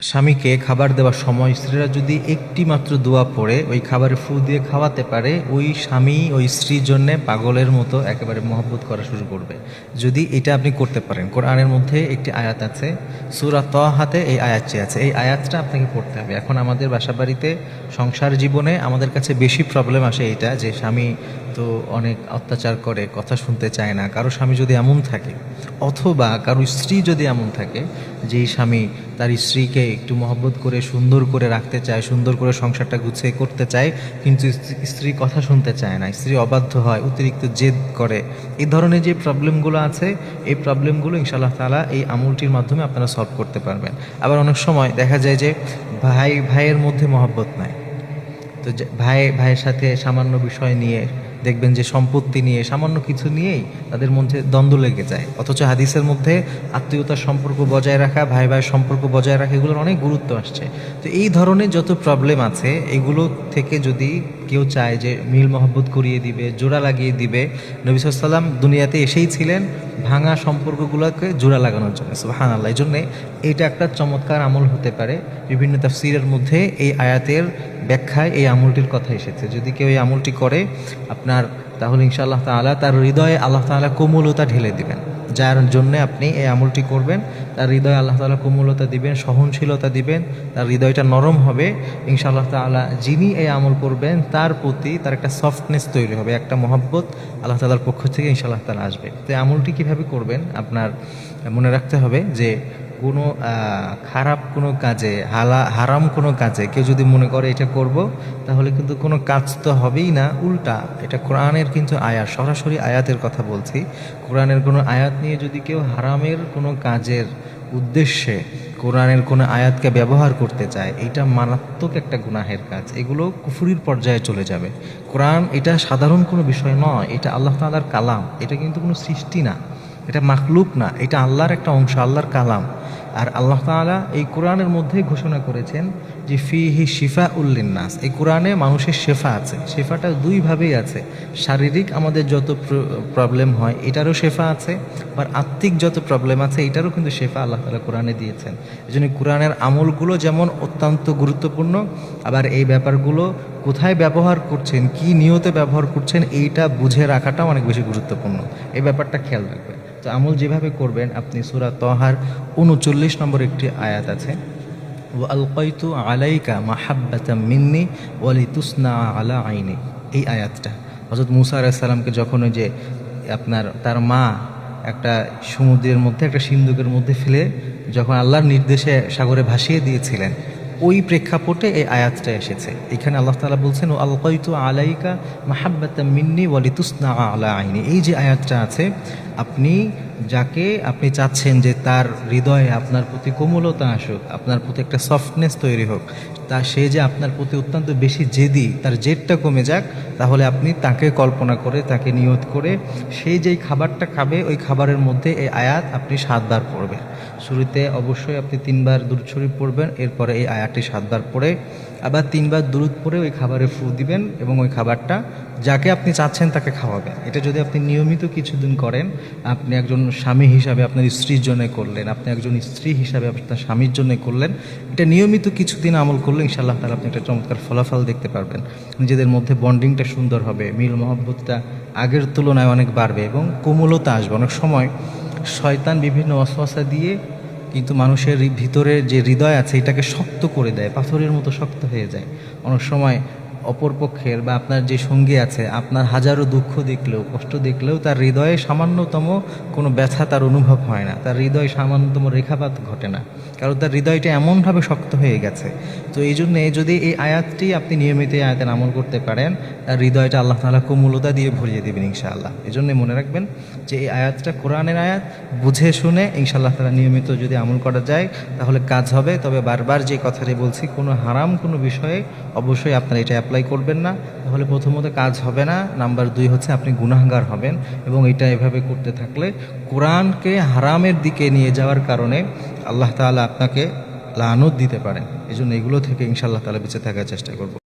স্বামীকে খাবার দেওয়ার সময় স্ত্রীরা যদি একটি মাত্র দোয়া পড়ে ওই খাবারে ফু দিয়ে খাওয়াতে পারে, ওই স্বামী ওই স্ত্রীর জন্যে পাগলের মতো একেবারে মহব্বত করা শুরু করবে। যদি এটা আপনি করতে পারেন। কোরআনের মধ্যে একটি আয়াত আছে, সূরা তাহাতে এই আয়াতটি আছে। এই আয়াতটা আপনাকে পড়তে হবে। এখন আমাদের বাসাবাড়িতে সংসার জীবনে আমাদের কাছে বেশি প্রবলেম আসে এটা, যে স্বামী তো অনেক অত্যাচার করে, কথা শুনতে চায় না। কারো স্বামী যদি এমন থাকে, অথবা কারো স্ত্রী যদি এমন থাকে যেই স্বামী তার স্ত্রীকে একটু মহব্বত করে সুন্দর করে রাখতে চায়, সুন্দর করে সংসারটা গুছিয়ে করতে চায়, কিন্তু স্ত্রী কথা শুনতে চায় না, স্ত্রী অবাধ্য হয়, অতিরিক্ত জেদ করে, এই ধরনের যে প্রবলেমগুলো আছে, এই প্রবলেমগুলো ইনশাআল্লাহ তাআলা এই আমলটির মাধ্যমে আপনারা সলভ করতে পারবেন। আবার অনেক সময় দেখা যায় যে ভাইয়ের মধ্যে মহব্বত নাই, তো ভাইয়ের সাথে সামান্য বিষয় নিয়ে দেখবেন যে সম্পত্তি নিয়ে, সামান্য কিছু নিয়েই তাদের মধ্যে দ্বন্দ্ব লেগে যায়। অথচ হাদিসের মধ্যে আত্মীয়তার সম্পর্ক বজায় রাখা, ভাই ভাইয়ের সম্পর্ক বজায় রাখা, এগুলোর অনেক গুরুত্ব আসছে। তো এই ধরনের যত প্রবলেম আছে, এগুলো থেকে যদি কেউ চায় যে মিল মহব্বত করিয়ে দিবে, জোড়া লাগিয়ে দিবে, নবী সাল্লাল্লাহু আলাইহি ওয়াসাল্লাম দুনিয়াতে এসেই ছিলেন ভাঙা সম্পর্কগুলোকে জোড়া লাগানোর জন্য। সুবহানাল্লাহ। এই জন্যে এটা একটা চমৎকার আমল হতে পারে। বিভিন্ন তাফসীরের মধ্যে এই আয়াতের ব্যাখ্যায় এই আমলটির কথা এসেছে। যদি কেউ এই আমলটি করে আপনার, তাহলে ইনশাআল্লাহ তাআলা তার হৃদয়ে আল্লাহ তাআলা কোমলতা ঢেলে দিবেন। যার জন্যে আপনি এই আমলটি করবেন, তার হৃদয়ে আল্লাহ তাআলা কোমলতা দিবেন, সহনশীলতা দিবেন, তার হৃদয়টা নরম হবে। ইনশাআল্লাহ তাআলা যিনি এই আমল করবেন তার প্রতি তার একটা সফটনেস তৈরি হবে, একটা মহব্বত আল্লাহ তাআলার পক্ষ থেকে ইনশাআল্লাহ তাআলা আসবে। তো এই আমলটি কীভাবে করবেন, আপনার মনে রাখতে হবে যে কোনো খারাপ কোনো কাজে, হারাম কোনো কাজে কেউ যদি মনে করে এটা করব, তাহলে কিন্তু কোনো কাজ তো হবেই না, উল্টা এটা কোরআনের কিন্তু আয়াত, সরাসরি আয়াতের কথা বলছি। কোরআনের কোনো আয়াত নিয়ে যদি কেউ হারামের কোনো কাজের উদ্দেশ্যে কোরআনের কোনো আয়াতকে ব্যবহার করতে চায়, এটা মারাত্মক একটা গুনাহের কাজ, এগুলো কুফরির পর্যায়ে চলে যাবে। কোরআন এটা সাধারণ কোনো বিষয় নয়, এটা আল্লাহ তাআলার কালাম, এটা কিন্তু কোনো সৃষ্টি না, এটা মাখলুক না, এটা আল্লাহর একটা অংশ, আল্লাহর কালাম। আর আল্লাহ তাআলা এই কোরআনের মধ্যে ঘোষণা করেছেন যে ফিহি শিফাউল লিন্নাস, এই কোরআনে মানুষের শেফা আছে। শেফাটা দুইভাবেই আছে, শারীরিক আমাদের যত প্রবলেম হয় এটারও শেফা আছে, আবার আত্মিক যত প্রবলেম আছে এটারও কিন্তু শেফা আল্লাহ তাআলা কোরআনে দিয়েছেন। এই জন্য কোরআনের আমলগুলো যেমন অত্যন্ত গুরুত্বপূর্ণ, আবার এই ব্যাপারগুলো কোথায় ব্যবহার করছেন, কি নিয়তে ব্যবহার করছেন, এইটা বুঝে রাখাটাও অনেক বেশি গুরুত্বপূর্ণ। এই ব্যাপারটা খেয়াল রাখবেন। তো আমল যেভাবে করবেন, আপনি সূরা তাহার ৩৯ নম্বর একটি আয়াত আছে, ওয়া আলকাইতু আলাইকা মাহাব্বাতাম মিন্নি ওয়া লিতুসনা আলা আইনি, এই আয়াতটা হযরত মূসা আলাইহিস সালামকে যখন ওই যে আপনার তার মা একটা সমুদ্রের মধ্যে, একটা সিন্ধুকের মধ্যে ফেলে যখন আল্লাহর নির্দেশে সাগরে ভাসিয়ে দিয়েছিলেন, ওই প্রেক্ষাপটে এই আয়াতটা এসেছে। এখানে আল্লাহ তাআলা বলছেন ও আলকাইতু আলাইকা মাহাব্বাতাম মিন্নি ওয়া লিতুসনা আলা আইনি, এই যে আয়াতটা আছে, আপনি যাকে আপনি চাচ্ছেন যে তার হৃদয়ে আপনার প্রতি কোমলতা আসুক, আপনার প্রতি একটা সফটনেস তৈরি হোক, তা সে যে আপনার প্রতি অত্যন্ত বেশি জেদি, তার জেদটা কমে যাক, তাহলে আপনি তাকে কল্পনা করে, তাকে নিয়ত করে সেই যেই খাবারটা খাবে, ওই খাবারের মধ্যে এই আয়াত আপনি 7 বার পড়বেন। শুরুতে অবশ্যই আপনি 3 বার দুরূদ শরীফ পড়বেন, এরপরে এই আয়াতটি 7 বার পড়ে আবার 3 বার দুরূদ পড়ে ওই খাবারে ফু দিবেন, এবং ওই খাবারটা যাকে আপনি চাচ্ছেন তাকে খাওয়াবেন। এটা যদি আপনি নিয়মিত কিছুদিন করেন, আপনি একজন স্বামী হিসাবে আপনার স্ত্রীর জন্য করলেন, আপনি একজন স্ত্রী হিসাবে আপনার স্বামীর জন্য করলেন, এটা নিয়মিত কিছুদিন আমল করলে ইনশাআল্লাহ তাআলা আপনি একটা চমৎকার ফলাফল দেখতে পারবেন। নিজেদের মধ্যে বন্ডিংটা সুন্দর হবে, মিল মহব্বতটা আগের তুলনায় অনেক বাড়বে এবং কোমলতা আসবে। অনেক সময় শয়তান বিভিন্ন ওয়াসওয়াসা দিয়ে কিন্তু মানুষের ভিতরে যে হৃদয় আছে এটাকে শক্ত করে দেয়, পাথরের মতো শক্ত হয়ে যায়। অনেক সময় অপরপক্ষের বা আপনার যে সঙ্গী আছে, আপনার হাজারো দুঃখ দেখলেও, কষ্ট দেখলেও তার হৃদয়ে সামান্যতম কোনো ব্যথা তার অনুভব হয় না, তার হৃদয়ে সামান্যতম রেখাপাত ঘটে না, কারণ তার হৃদয়টা এমনভাবে শক্ত হয়ে গেছে। তো এই জন্যে যদি এই আয়াতটি আপনি নিয়মিত এই আয়াতের আমল করতে পারেন, তার হৃদয়টা আল্লাহ তাআলা কোমলতা দিয়ে ভরিয়ে দেবেন ইনশাআল্লাহ। এই জন্যে মনে রাখবেন যে এই আয়াতটা কোরআনের আয়াত, বুঝে শুনে ইনশাআল্লাহ তাআলা নিয়মিত যদি আমল করা যায় তাহলে কাজ হবে। তবে বারবার যে কথাটি বলছি, কোনো হারাম কোনো বিষয়ে অবশ্যই আপনারা এটা অ্যাপ্লাই করবেন না, তাহলে প্রথমত কাজ হবে না, নাম্বার 2 হচ্ছে আপনি গুনাহগার হবেন। এবং এটা এভাবে করতে থাকলে কোরআনকে হারামের দিকে নিয়ে যাওয়ার কারণে আল্লাহ তাআলা আপনাকে লানত দিতে পারেন। এই জন্য এগুলো থেকে ইনশাআল্লাহ তাআলা বেঁচে থাকার চেষ্টা করব।